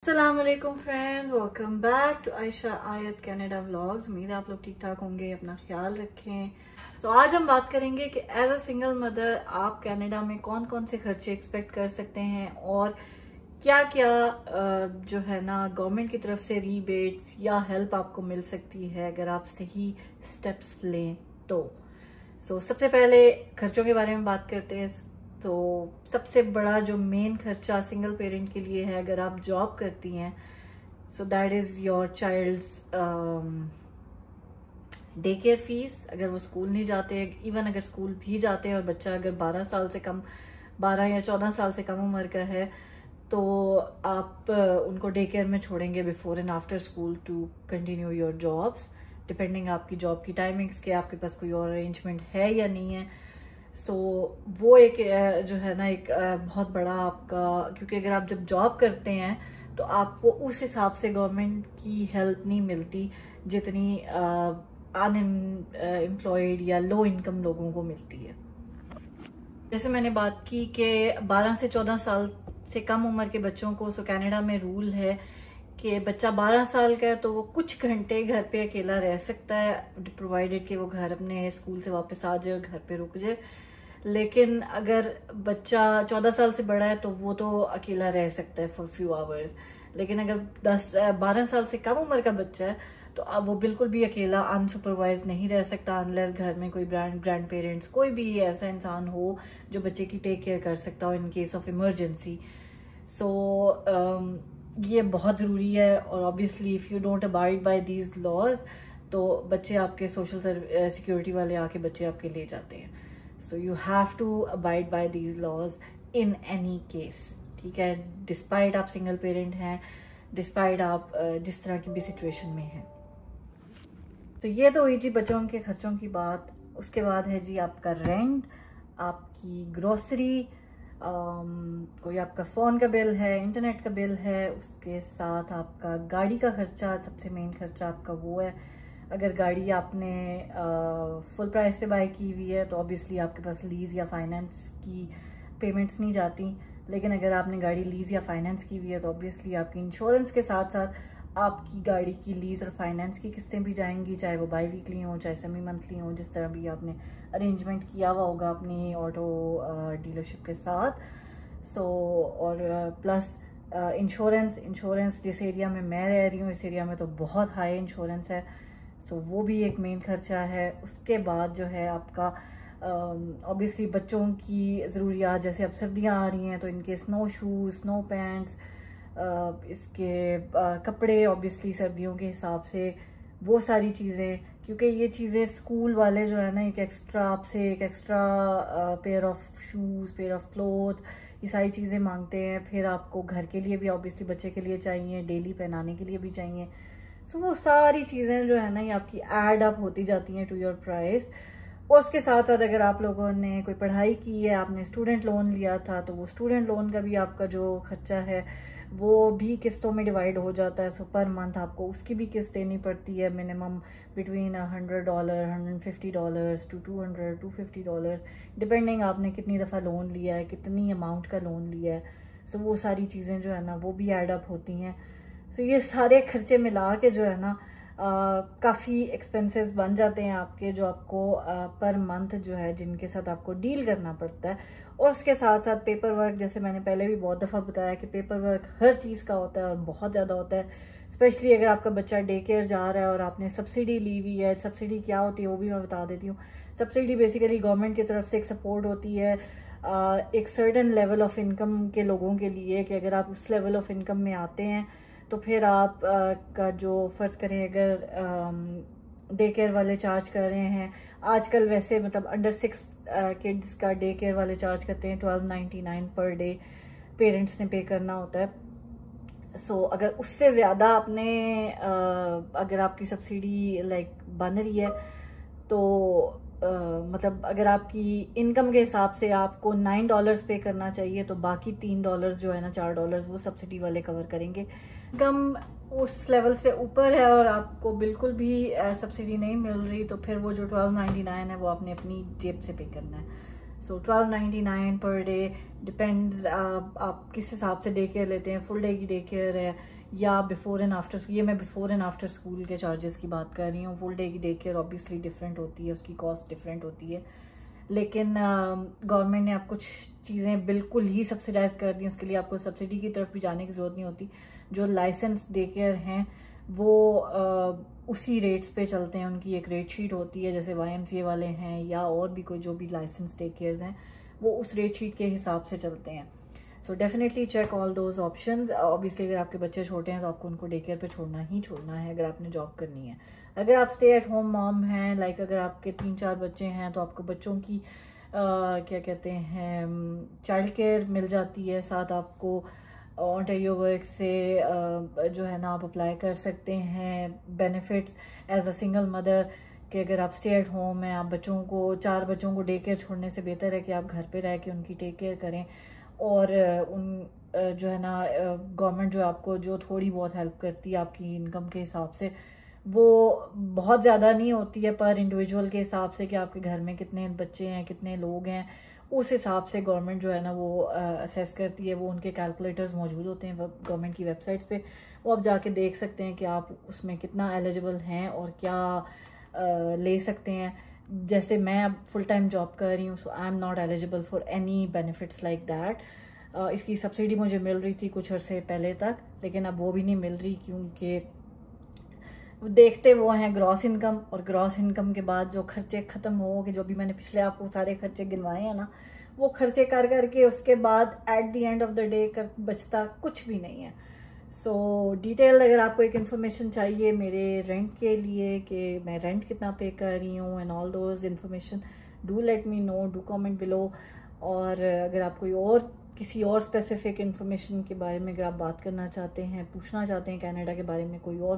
अस्सलामुअलैकुम friends, welcome back to Ayesha Ayat Canada vlogs. उम्मीद है आप लोग ठीक ठाक होंगे, अपना ख्याल रखें। आज हम बात करेंगे कि एज अ सिंगल मदर आप कनाडा में कौन कौन से खर्चे एक्सपेक्ट कर सकते हैं और क्या क्या जो है ना गवर्नमेंट की तरफ से रीबेट्स या हेल्प आपको मिल सकती है अगर आप सही स्टेप्स लें तो। सबसे पहले खर्चों के बारे में बात करते हैं। तो सबसे बड़ा जो मेन खर्चा सिंगल पेरेंट के लिए है अगर आप जॉब करती हैं, so that is your child's day care fees. अगर वो स्कूल नहीं जाते, इवन अगर स्कूल भी जाते हैं और बच्चा अगर 12 या 14 साल से कम उम्र का है तो आप उनको डे केयर में छोड़ेंगे before and after school to continue your jobs, depending आपकी जॉब की टाइमिंग्स के, आपके पास कोई और अरेंजमेंट है या नहीं है। वो एक जो है ना एक बहुत बड़ा आपका, क्योंकि अगर आप जब जॉब करते हैं तो आपको उस हिसाब से गवर्नमेंट की हेल्प नहीं मिलती जितनी अनएम्प्लॉयड या लो इनकम लोगों को मिलती है। जैसे मैंने बात की कि 12 से 14 साल से कम उम्र के बच्चों को कनाडा में रूल है कि बच्चा 12 साल का है तो वो कुछ घंटे घर पे अकेला रह सकता है, प्रोवाइडेड कि वो घर अपने स्कूल से वापस आ जाए, घर पे रुक जाए। लेकिन अगर बच्चा 14 साल से बड़ा है तो वो तो अकेला रह सकता है फॉर फ्यू आवर्स। लेकिन अगर 12 साल से कम उम्र का बच्चा है तो अब वो बिल्कुल भी अकेला अनसुपरवाइज नहीं रह सकता अनलेस घर में कोई ग्रैंड पेरेंट्स, कोई भी ऐसा इंसान हो जो बच्चे की टेक केयर कर सकता हो इन केस ऑफ इमरजेंसी। ये बहुत ज़रूरी है। और obviously if you don't abide by these laws तो बच्चे आपके सोशल सिक्योरिटी वाले आके बच्चे आपके ले जाते हैं। So you have to abide by these laws in any case, ठीक है, डिस्पाइट आप सिंगल पेरेंट हैं, डिस्पाइट आप जिस तरह की भी सिचुएशन में हैं। तो ये तो हुई जी बच्चों के खर्चों की बात। उसके बाद है जी आपका रेंट, आपकी ग्रोसरी, कोई आपका फ़ोन का बिल है, इंटरनेट का बिल है, उसके साथ आपका गाड़ी का खर्चा, सबसे मेन खर्चा आपका वो है। अगर गाड़ी आपने फुल प्राइस पे बाय की हुई है तो ऑब्वियसली आपके पास लीज़ या फाइनेंस की पेमेंट्स नहीं जाती। लेकिन अगर आपने गाड़ी लीज़ या फाइनेंस की हुई है तो ऑब्वियसली आपकी इंश्योरेंस के साथ साथ आपकी गाड़ी की लीज़ और फाइनेंस की किस्तें भी जाएंगी, चाहे वो बाई वीकली हों चाहे सेमी मंथली हों, जिस तरह भी आपने अरेंजमेंट किया हुआ होगा अपनी ऑटो डीलरशिप के साथ। और प्लस इंश्योरेंस जिस एरिया में मैं रह रही हूँ इस एरिया में तो बहुत हाई इंश्योरेंस है। वो भी एक मेन खर्चा है। उसके बाद जो है आपका ऑब्वियसली बच्चों की ज़रूरियात, जैसे अब सर्दियाँ आ रही हैं तो इनके स्नो शूज़, स्नो पैंट्स, इसके कपड़े ऑब्वियसली सर्दियों के हिसाब से, वो सारी चीज़ें, क्योंकि ये चीज़ें स्कूल वाले जो है ना एक extra pair of shoes, pair of cloth, ये सारी चीज़ें मांगते हैं। फिर आपको घर के लिए भी ऑब्वियसली बच्चे के लिए चाहिए, डेली पहनाने के लिए भी चाहिए। वो सारी चीज़ें जो है ना ये आपकी ऐड अप होती जाती हैं टू योर प्राइस। और उसके साथ साथ अगर आप लोगों ने कोई पढ़ाई की है, आपने स्टूडेंट लोन लिया था तो वो स्टूडेंट लोन का भी आपका जो खर्चा है वो भी किस्तों में डिवाइड हो जाता है। पर मंथ आपको उसकी भी किस्त देनी पड़ती है, मिनिमम बिटवीन $100, $150 टू $200-250, डिपेंडिंग आपने कितनी दफ़ा लोन लिया है, कितनी अमाउंट का लोन लिया है। वो सारी चीज़ें जो है ना वो भी ऐड अप होती हैं। ये सारे खर्चे मिला के जो है ना काफ़ी एक्सपेंसेस बन जाते हैं आपके, जो आपको पर मंथ जो है जिनके साथ आपको डील करना पड़ता है। और उसके साथ साथ पेपर वर्क, जैसे मैंने पहले भी बहुत दफ़ा बताया कि पेपर वर्क हर चीज़ का होता है और बहुत ज़्यादा होता है। स्पेशली अगर आपका बच्चा डे केयर जा रहा है और आपने सब्सिडी ली हुई है। सब्सिडी क्या होती है वो भी मैं बता देती हूँ। सब्सिडी बेसिकली गवर्नमेंट की तरफ से एक सपोर्ट होती है एक सर्टन लेवल ऑफ इनकम के लोगों के लिए, कि अगर आप उस लेवल ऑफ इनकम में आते हैं तो फिर आप का जो फ़र्ज़ करें अगर डे केयर वाले चार्ज कर रहे हैं, आजकल वैसे मतलब अंडर 6 किड्स का डे केयर वाले चार्ज करते हैं $12.99 पर डे, पेरेंट्स ने पे करना होता है। अगर उससे ज़्यादा आपने अगर आपकी सब्सिडी बन रही है तो मतलब अगर आपकी इनकम के हिसाब से आपको $9 पे करना चाहिए तो बाकी $3 जो है ना, $4 वो सब्सिडी वाले कवर करेंगे। इनकम उस लेवल से ऊपर है और आपको बिल्कुल भी सब्सिडी नहीं मिल रही तो फिर वो जो $12.99 है वो आपने अपनी जेब से पे करना है। सो 12.99 पर डे, डिपेंड्स आप किस हिसाब से डे केयर लेते हैं। फुल डे की डे केयर है या बिफोर एंड आफ्टर, ये मैं बिफोर एंड आफ्टर स्कूल के चार्जेस की बात कर रही हूँ। फुल डे की डे केयर ऑब्वियसली डिफरेंट होती है, उसकी कॉस्ट डिफरेंट होती है, लेकिन गवर्नमेंट ने आप कुछ चीज़ें बिल्कुल ही सब्सिडाइज कर दी, उसके लिए आपको सब्सिडी की तरफ भी जाने की ज़रूरत नहीं होती। जो लाइसेंस डे केयर हैं वो उसी रेट्स पे चलते हैं, उनकी एक रेट शीट होती है, जैसे YMCA वाले हैं या और भी कोई जो भी लाइसेंस डे केयर्स हैं वो उस रेट शीट के हिसाब से चलते हैं। So definitely check all those options. Obviously अगर आपके बच्चे छोटे हैं तो आपको उनको डे केयर पे छोड़ना ही छोड़ना है अगर आपने जॉब करनी है। अगर आप स्टे एट होम मॉम हैं, लाइक अगर आपके 3-4 बच्चे हैं तो आपको बच्चों की क्या कहते हैं चाइल्ड केयर मिल जाती है, साथ आपको ऑन्टेरियो वर्क से जो है ना आप अप्लाई कर सकते हैं benefits as a single mother, कि अगर आप स्टे एट होम हैं, आप बच्चों को 4 बच्चों को डे केयर छोड़ने से बेहतर है कि आप घर पे रह के उनकी टेक केयर करें। और उन जो है ना गवर्नमेंट जो आपको जो थोड़ी बहुत हेल्प करती है आपकी इनकम के हिसाब से, वो बहुत ज़्यादा नहीं होती है, पर इंडिविजुअल के हिसाब से कि आपके घर में कितने बच्चे हैं, कितने लोग हैं, उस हिसाब से गवर्नमेंट जो है ना वो असेस करती है। वो उनके कैलकुलेटर्स मौजूद होते हैं गवर्नमेंट की वेबसाइट्स पे, वो आप जाके देख सकते हैं कि आप उसमें कितना एलिजिबल हैं और क्या ले सकते हैं। जैसे मैं अब फुल टाइम जॉब कर रही हूँ, so I am not eligible for any benefits like that. इसकी सब्सिडी मुझे मिल रही थी कुछ अर्से पहले तक, लेकिन अब वो भी नहीं मिल रही, क्योंकि देखते वो हैं ग्रॉस इनकम, और ग्रॉस इनकम के बाद जो खर्चे ख़त्म हो कि जो भी मैंने पिछले आपको सारे खर्चे गिनवाए हैं ना, वो खर्चे कर करके उसके बाद at the end of the day कर बचता कुछ भी नहीं है। सो डिटेल अगर आपको एक इन्फॉर्मेशन चाहिए मेरे रेंट के लिए कि मैं रेंट कितना पे कर रही हूँ and all those information, do let me no, do comment below. और अगर आप कोई और किसी और स्पेसिफिक इन्फॉर्मेशन के बारे में अगर आप बात करना चाहते हैं, पूछना चाहते हैं कनाडा के बारे में, कोई और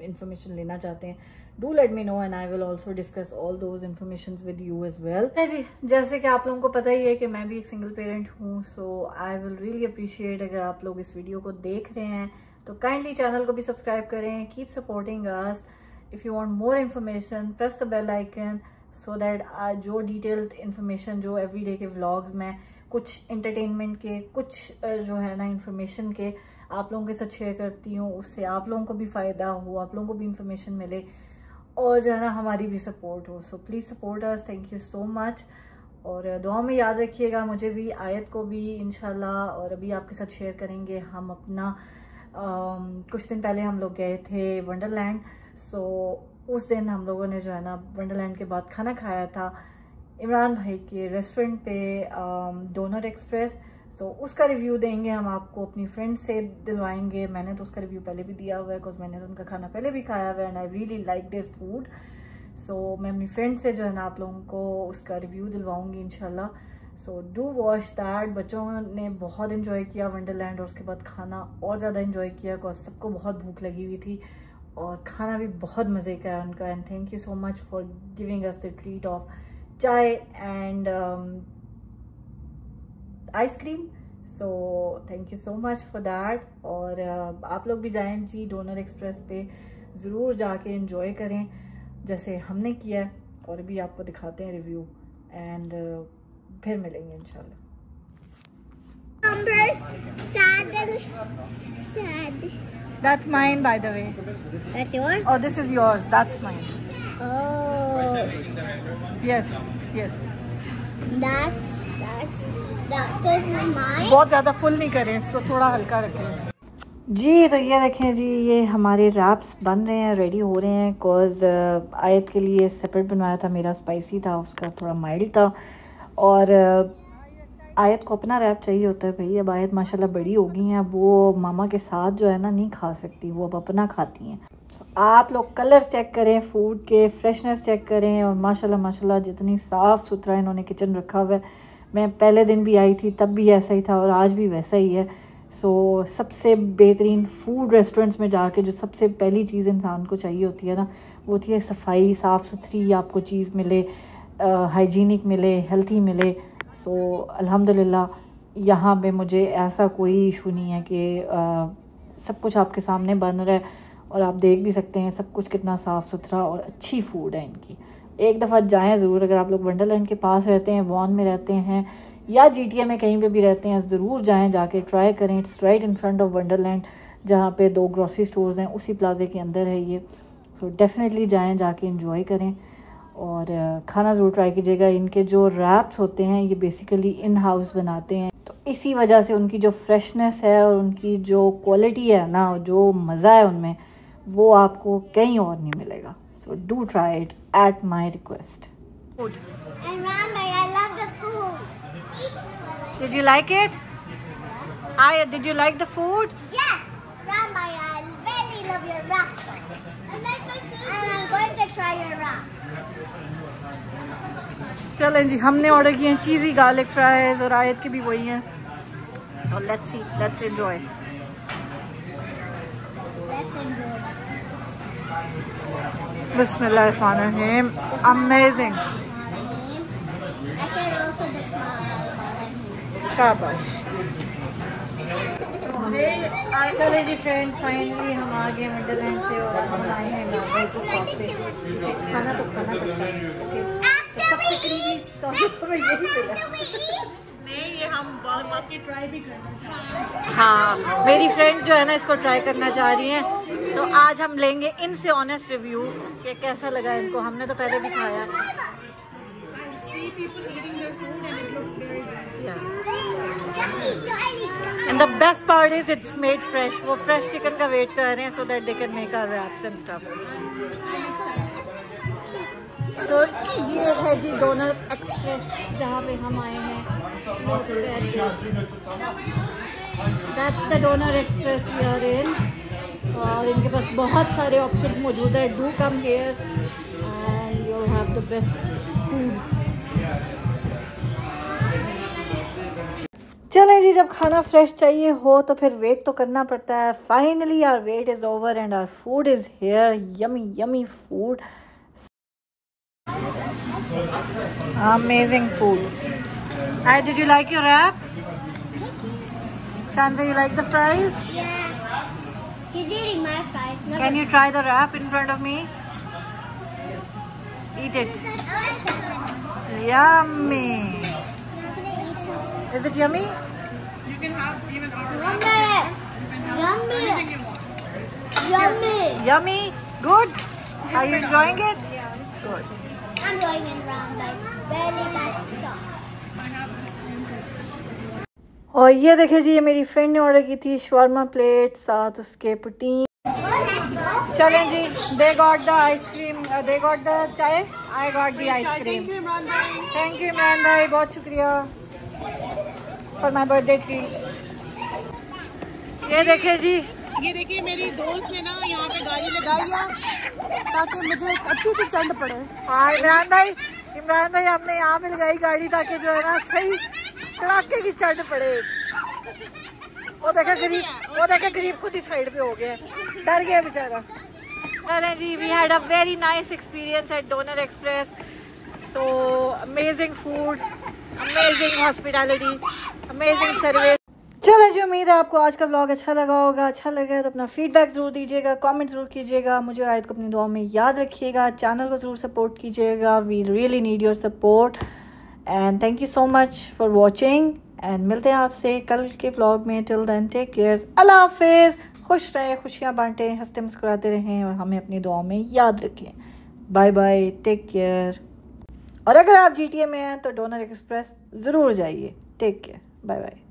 इन्फॉर्मेशन लेना चाहते हैं, do let me know and I will also discuss all those information with you as well. जी, जैसे कि आप लोगों को पता ही है कि मैं भी एक सिंगल पेरेंट हूँ, so I will really appreciate अगर आप लोग इस वीडियो को देख रहे हैं तो काइंडली चैनल को भी सब्सक्राइब करें। Keep supporting us. If you want more information press the bell icon so that जो डिटेल्ड इन्फॉर्मेशन जो एवरीडे के व्लॉग्स में कुछ एंटरटेनमेंट के, कुछ जो है ना इंफॉर्मेशन के आप लोगों के साथ शेयर करती हूँ, उससे आप लोगों को भी फ़ायदा हो, आप लोगों को भी इंफॉर्मेशन मिले और जो है ना हमारी भी सपोर्ट हो। So please support us, thank you so much. और दुआ में याद रखिएगा मुझे भी, आयत को भी इंशाल्लाह। और अभी आपके साथ शेयर करेंगे हम अपना कुछ दिन पहले हम लोग गए थे वंडरलैंड। सो उस दिन हम लोगों ने जो है ना वंडरलैंड के बाद खाना खाया था इमरान भाई के रेस्टोरेंट पे, डोनर एक्सप्रेस। सो उसका रिव्यू देंगे हम आपको, अपनी फ्रेंड से दिलवाएंगे। मैंने तो उसका रिव्यू पहले भी दिया हुआ है बिकॉज मैंने तो उनका खाना पहले भी खाया हुआ है and I really like their food. So मैं अपनी फ्रेंड से जो है ना आप लोगों को उसका रिव्यू दिलवाऊंगी इंशाल्लाह। So do watch that. बच्चों ने बहुत इन्जॉय किया वंडरलैंड और उसके बाद खाना और ज़्यादा इन्जॉय किया बिकॉज सबको बहुत भूख लगी हुई थी और खाना भी बहुत मज़े का है उनका। And thank you so much for giving us the treat of chai and ice cream. So thank you so much for that. और आप लोग भी जाएं जी डोनर एक्सप्रेस पे, ज़रूर जाके एंजॉय करें जैसे हमने किया है। और भी आपको दिखाते हैं रिव्यू एंड फिर मिलेंगे इंशाल्लाह। That's mine, by the way. That's yours? Oh, this is yours. That's mine. Oh. Yes, yes. That is mine? बहुत ज़्यादा फुल नहीं करें इसको, थोड़ा हल्का रखें जी। तो ये देखें जी, ये हमारे रैप्स बन रहे हैं, रेडी हो रहे हैं। बिकॉज आयत के लिए सेपरेट बनवाया था, मेरा स्पाइसी था, उसका थोड़ा माइल्ड था। और आयत को अपना रैप चाहिए होता है भाई। अब आयत माशाल्लाह बड़ी हो गई हैं, अब वो मामा के साथ जो है ना नहीं खा सकती, वो अब अपना खाती हैं। आप लोग कलर्स चेक करें, फूड के फ्रेशनेस चेक करें, और माशाल्लाह माशाल्लाह जितनी साफ़ सुथरा इन्होंने किचन रखा हुआ है। मैं पहले दिन भी आई थी तब भी ऐसा ही था और आज भी वैसा ही है। सो सबसे बेहतरीन फूड रेस्टोरेंट्स में जाके जो सबसे पहली चीज़ इंसान को चाहिए होती है ना, वो होती है सफाई, साफ़ सुथरी आपको चीज़ मिले, हाइजीनिक मिले, हेल्थी मिले। सो अल्हम्दुलिल्लाह यहाँ पे मुझे ऐसा कोई इशू नहीं है कि सब कुछ आपके सामने बन रहा है और आप देख भी सकते हैं सब कुछ कितना साफ़ सुथरा और अच्छी फ़ूड है इनकी। एक दफ़ा जाएं ज़रूर। अगर आप लोग वंडरलैंड के पास रहते हैं, वॉन में रहते हैं या GTA में कहीं पे भी रहते हैं, ज़रूर जाएं, जाके ट्राई करें। It's right in front of Wonderland, जहाँ पे 2 ग्रॉसरी स्टोर्स हैं, उसी प्लाजे के अंदर है ये। सो डेफिनेटली जाएं, जाके इंजॉय करें और खाना ज़रूर ट्राई कीजिएगा। इनके जो रैप्स होते हैं ये बेसिकली इन हाउस बनाते हैं, तो इसी वजह से उनकी जो फ्रेशनेस है और उनकी जो क्वालिटी है ना, जो मज़ा है उनमें, वो आपको कहीं और नहीं मिलेगा। So do try it at my request. And Rami, I love the food. Did you like it? Did you like the food? Yes, Rami, I really love your wrap. I like my food. And I'm going to try your wrap. चलें जी, हमने order किए हैं चीज़ी garlic fries और आयत के भी वही हैं। So let's see, let's enjoy. Let's enjoy. Bismillahirrahmanirrahim. Amazing. I can also the smile. शाबाश। चले जी फ्रेंड्स, फाइनली हम आ गए वंडरलैंड से और हम आए हैं नागल के शॉप पे। खाना तो खाना पड़ता है, ओके। तो सबसे करीबी स्टॉप तो मैं यही मिला। नहीं, ये हम बाकी ट्राई भी करना। हाँ, मेरी फ्रेंड्स जो है ना इसको ट्राई करना चाह रही हैं। तो आज हम लेंगे इनसे ऑनेस्ट रिव्यू कि कैसा लगा इनको। हमने तो पहले भी खाया। And the best part is it's made fresh. वो fresh chicken का वेट कर रहे हैं so that they can make our wraps and stuff. So ये है जी डोनर एक्सप्रेस जहाँ पे हम आए हैं। That's the donor express we are in. और इनके पास बहुत सारे ऑप्शन मौजूद है। Do come here and you'll have the best food. चलें जी, जब खाना फ्रेश चाहिए हो तो फिर वेट तो करना पड़ता है। Finally our wait is over and our food is here. Yummy yummy food, amazing food. Did you like your wrap? Shanza, you like the fries? Yeah. He's eating my fries. Can you try the wrap in front of me? Eat it. Yummy. Is it yummy? You can have even our Yummy. anything you want. Yummy. Yummy? Good? Are you enjoying it? Yeah, Good. I'm going in round like very bad stuff. I have this. और ये देखिए जी, ये मेरी friend ने order की थी shawarma plate, साथ उसके पुटीन। चलें जी, they got the ice cream, they got the चाय, I got the ice cream. Thank you Imran भाई, बहुत शुक्रिया for my birthday treat. ये देखिए जी, ये देखिए मेरी दोस्त ने ना यहाँ पे गाड़ी लगाई है ताकि मुझे एक अच्छी सी चंड पड़े। हाँ इमरान भाई हमने यहाँ पे लगाई गाड़ी ताकि जो है ना सही कड़ाके की चढ़ पड़े। वो देखा गरीब खुद ही साइड पे हो गया, डर गया बेचारा। चलें जी, we had a very nice experience at Doner Express. So amazing food, amazing hospitality, amazing service. चलो जी, उम्मीद है आपको आज का व्लॉग अच्छा लगा होगा। अच्छा लगा तो अपना फीडबैक ज़रूर दीजिएगा, कमेंट ज़रूर कीजिएगा। मुझे और आयत को अपनी दुआ में याद रखिएगा। चैनल को ज़रूर सपोर्ट कीजिएगा। We really need your support and thank you so much for watching. And मिलते हैं आपसे कल के व्लॉग में। टिल देन टेक केयर, अल्लाह हाफिज़। खुश रहें, खुशियाँ बांटें, हंसते मुस्कुराते रहें और हमें अपनी दुआ में याद रखें। Bye bye, take care. और अगर आप GTA में हैं तो डोनर एक्सप्रेस ज़रूर जाइए। Take care, bye bye.